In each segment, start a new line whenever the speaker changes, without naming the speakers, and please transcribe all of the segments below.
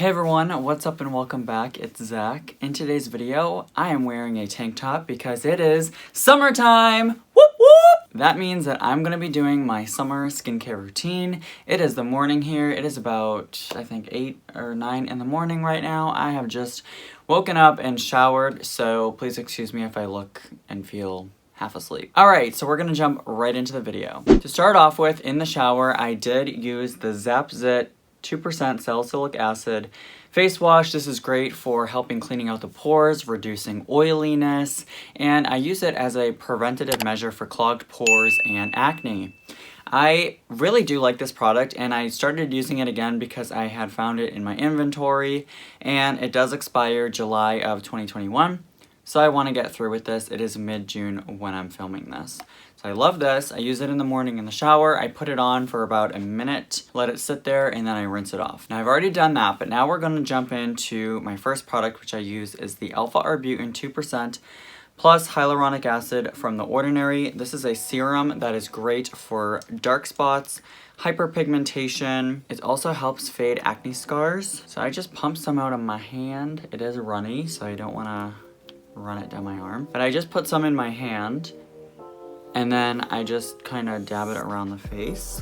Hey everyone, what's up and welcome back. It's Zach. In today's video, I am wearing a tank top because it is summertime! Whoop whoop! That means that I'm gonna be doing my summer skincare routine. It is the morning here. It is about, I think, 8 or 9 in the morning right now. I have just woken up and showered, so please excuse me if I look and feel half asleep. Alright, so we're gonna jump right into the video. To start off with, in the shower, I did use the Zap Zit 2% salicylic acid face wash. This is great for helping cleaning out the pores, reducing oiliness, and I use it as a preventative measure for clogged pores and acne. I really do like this product, and I started using it again because I had found it in my inventory, and it does expire July of 2021. So I want to get through with this. It is mid-June when I'm filming this. So I love this. I use it in the morning in the shower. I put it on for about a minute, let it sit there, and then I rinse it off. Now I've already done that, but now we're going to jump into my first product, which I use is the alpha-arbutin 2% plus hyaluronic acid from The Ordinary. This is a serum that is great for dark spots, hyperpigmentation. It also helps fade acne scars. So I just pump some out of my hand. It is runny, so I don't want to run it down my arm. But I just put some in my hand, and then I just kind of dab it around the face.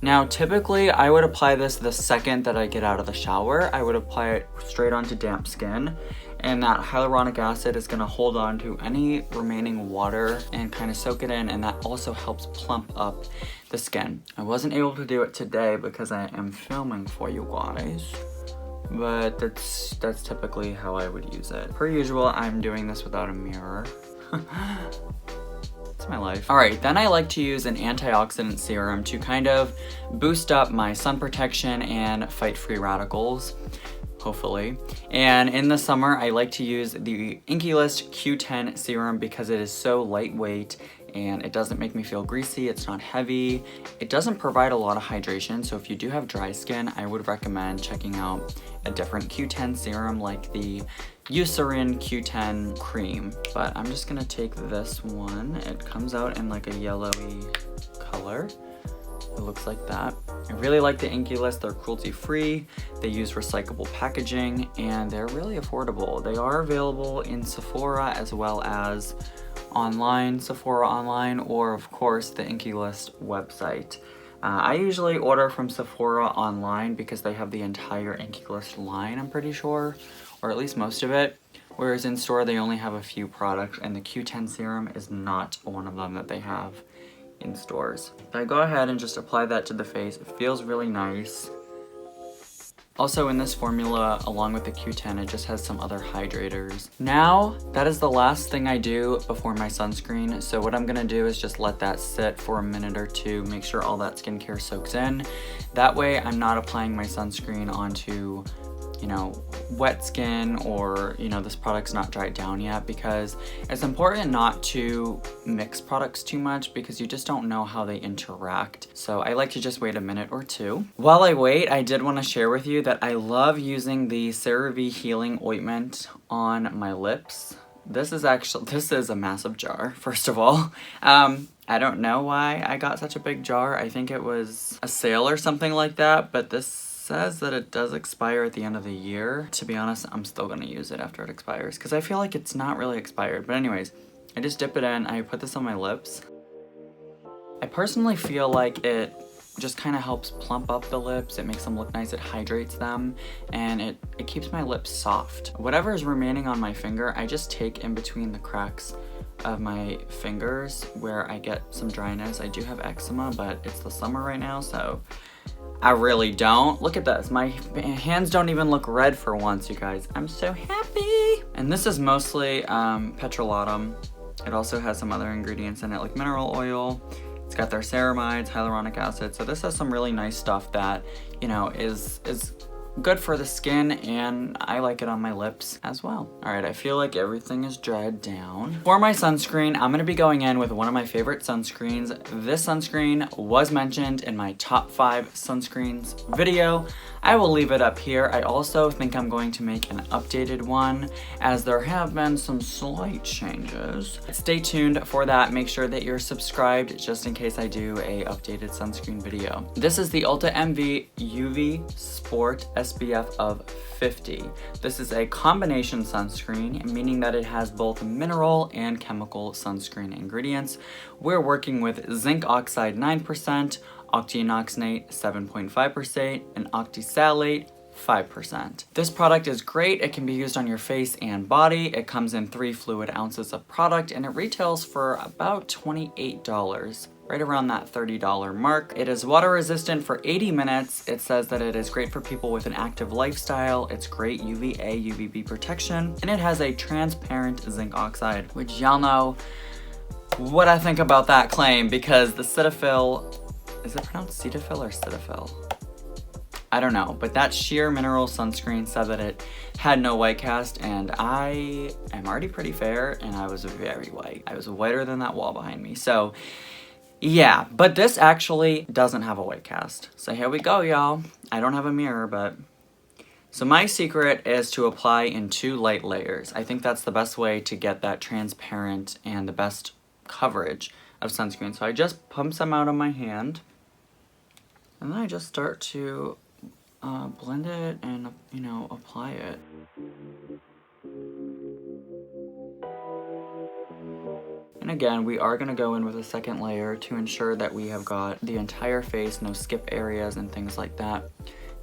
Now, typically, I would apply this the second that I get out of the shower. I would apply it straight onto damp skin, and that hyaluronic acid is going to hold on to any remaining water and kind of soak it in, and that also helps plump up the skin. I wasn't able to do it today because I am filming for you guys, but that's typically how I would use it. Per usual, I'm doing this without a mirror. It's my life. Alright, then I like to use an antioxidant serum to kind of boost up my sun protection and fight free radicals, hopefully. And in the summer, I like to use the Inkey List Q10 serum because it is so lightweight and it doesn't make me feel greasy, it's not heavy. It doesn't provide a lot of hydration, so if you do have dry skin, I would recommend checking out a different Q10 serum like the Eucerin Q10 cream. But I'm just gonna take this one. It comes out in like a yellowy color. It looks like that. I really like the Inkey List. They're cruelty-free, they use recyclable packaging, and they're really affordable. They are available in Sephora as well as online, Sephora online, or of course the Inkey List website. I usually order from Sephora online because they have the entire Inkey List line, I'm pretty sure, or at least most of it, whereas in store they only have a few products, and the Q10 serum is not one of them that they have in stores. So I go ahead and just apply that to the face. It feels really nice. Also in this formula, along with the Q10, it just has some other hydrators. Now, that is the last thing I do before my sunscreen. So what I'm gonna do is just let that sit for a minute or two, make sure all that skincare soaks in. That way I'm not applying my sunscreen onto, you know, wet skin, or, you know, this product's not dried down yet, because it's important not to mix products too much because you just don't know how they interact. So I like to just wait a minute or two. While I wait, I did want to share with you that I love using the CeraVe Healing Ointment on my lips. This is a massive jar, first of all. I don't know why I got such a big jar. I think it was a sale or something like that, but this says that it does expire at the end of the year. To be honest, I'm still gonna use it after it expires because I feel like it's not really expired. But anyways, I just dip it in, I put this on my lips. I personally feel like it just kind of helps plump up the lips. It makes them look nice, it hydrates them, and it keeps my lips soft. Whatever is remaining on my finger, I just take in between the cracks of my fingers where I get some dryness. I do have eczema, but it's the summer right now, so I really don't. Look at this. My hands don't even look red for once, you guys. I'm so happy. And this is mostly petrolatum. It also has some other ingredients in it, like mineral oil. It's got their ceramides, hyaluronic acid. So this has some really nice stuff that, you know, is good for the skin, and I like it on my lips as well. All right, I feel like everything is dried down. For my sunscreen, I'm gonna be going in with one of my favorite sunscreens. This sunscreen was mentioned in my top 5 sunscreens video. I will leave it up here. I also think I'm going to make an updated one, as there have been some slight changes. Stay tuned for that. Make sure that you're subscribed just in case I do a updated sunscreen video. This is the Ulta MV UV Sport SPF of 50. This is a combination sunscreen, meaning that it has both mineral and chemical sunscreen ingredients. We're working with zinc oxide 9%, octinoxate 7.5%, and octisalate 5%. This product is great. It can be used on your face and body. It comes in 3 fluid ounces of product and it retails for about $28. Right around that $30 mark. It is water resistant for 80 minutes. It says that it is great for people with an active lifestyle. It's great UVA, UVB protection, and it has a transparent zinc oxide, which y'all know what I think about that claim because the Cetaphil, is it pronounced Cetaphil or Cetaphil? I don't know, but that sheer mineral sunscreen said that it had no white cast, and I am already pretty fair, and I was very white. I was whiter than that wall behind me, so yeah, but this actually doesn't have a white cast. So here we go, y'all. I don't have a mirror, but... So my secret is to apply in 2 light layers. I think that's the best way to get that transparent and the best coverage of sunscreen. So I just pump some out on my hand, and then I just start to blend it and, you know, apply it. And again, we are going to go in with a second layer to ensure that we have got the entire face, no skip areas and things like that.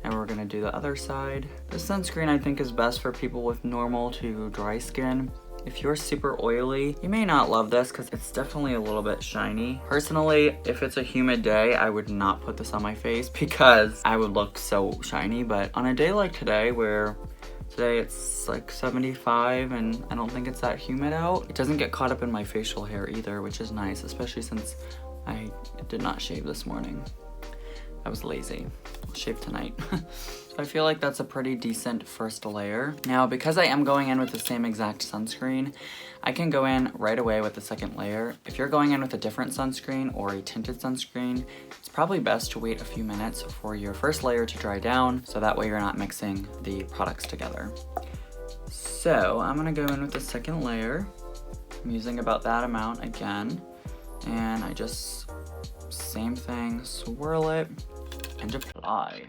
And we're going to do the other side. This sunscreen I think is best for people with normal to dry skin. If you're super oily, you may not love this because it's definitely a little bit shiny. Personally, if it's a humid day, I would not put this on my face because I would look so shiny. But on a day like today where today it's like 75 and I don't think it's that humid out. It doesn't get caught up in my facial hair either, which is nice, especially since I did not shave this morning. I was lazy. I'll shave tonight. So I feel like that's a pretty decent first layer. Now, because I am going in with the same exact sunscreen, I can go in right away with the second layer. If you're going in with a different sunscreen or a tinted sunscreen, it's probably best to wait a few minutes for your first layer to dry down, so that way you're not mixing the products together. So I'm gonna go in with the second layer. I'm using about that amount again, and I just, same thing, swirl it and apply.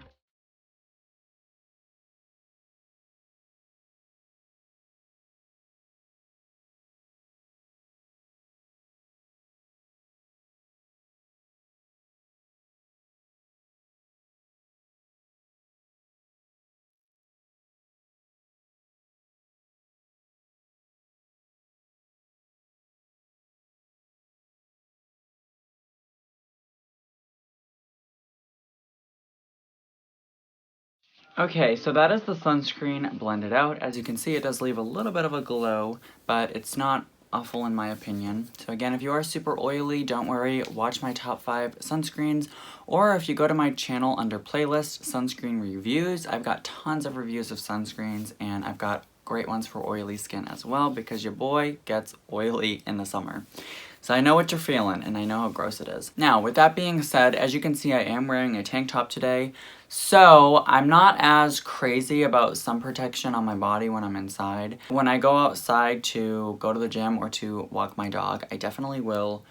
Okay, so that is the sunscreen blended out. As you can see, it does leave a little bit of a glow, but it's not awful in my opinion. So again, if you are super oily, don't worry, watch my top 5 sunscreens, or if you go to my channel under playlist, sunscreen reviews, I've got tons of reviews of sunscreens, and I've got great ones for oily skin as well, because your boy gets oily in the summer. So I know what you're feeling, and I know how gross it is. Now, with that being said, as you can see, I am wearing a tank top today, so I'm not as crazy about sun protection on my body when I'm inside. When I go outside to go to the gym or to walk my dog, I definitely will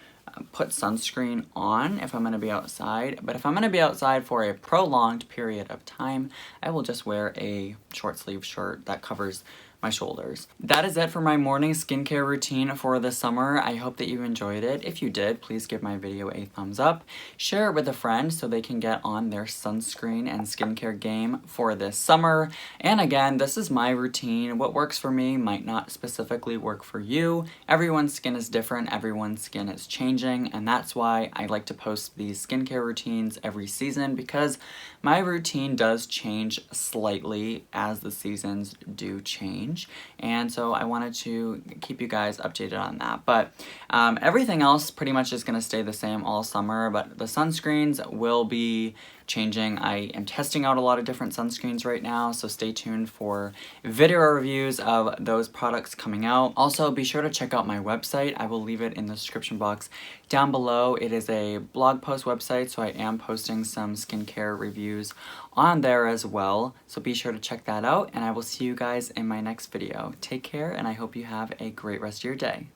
put sunscreen on if I'm going to be outside, but if I'm going to be outside for a prolonged period of time, I will just wear a short sleeve shirt that covers my shoulders. That is it for my morning skincare routine for the summer. I hope that you enjoyed it. If you did, please give my video a thumbs up. Share it with a friend so they can get on their sunscreen and skincare game for this summer. And again, this is my routine. What works for me might not specifically work for you. Everyone's skin is different. Everyone's skin is changing. And that's why I like to post these skincare routines every season, because my routine does change slightly as the seasons do change. And so I wanted to keep you guys updated on that. But everything else pretty much is going to stay the same all summer, but the sunscreens will be changing. I am testing out a lot of different sunscreens right now, so stay tuned for video reviews of those products coming out. Also, be sure to check out my website. I will leave it in the description box down below. It is a blog post website, so I am posting some skincare reviews on there as well. So be sure to check that out, and I will see you guys in my next video. Take care, and I hope you have a great rest of your day.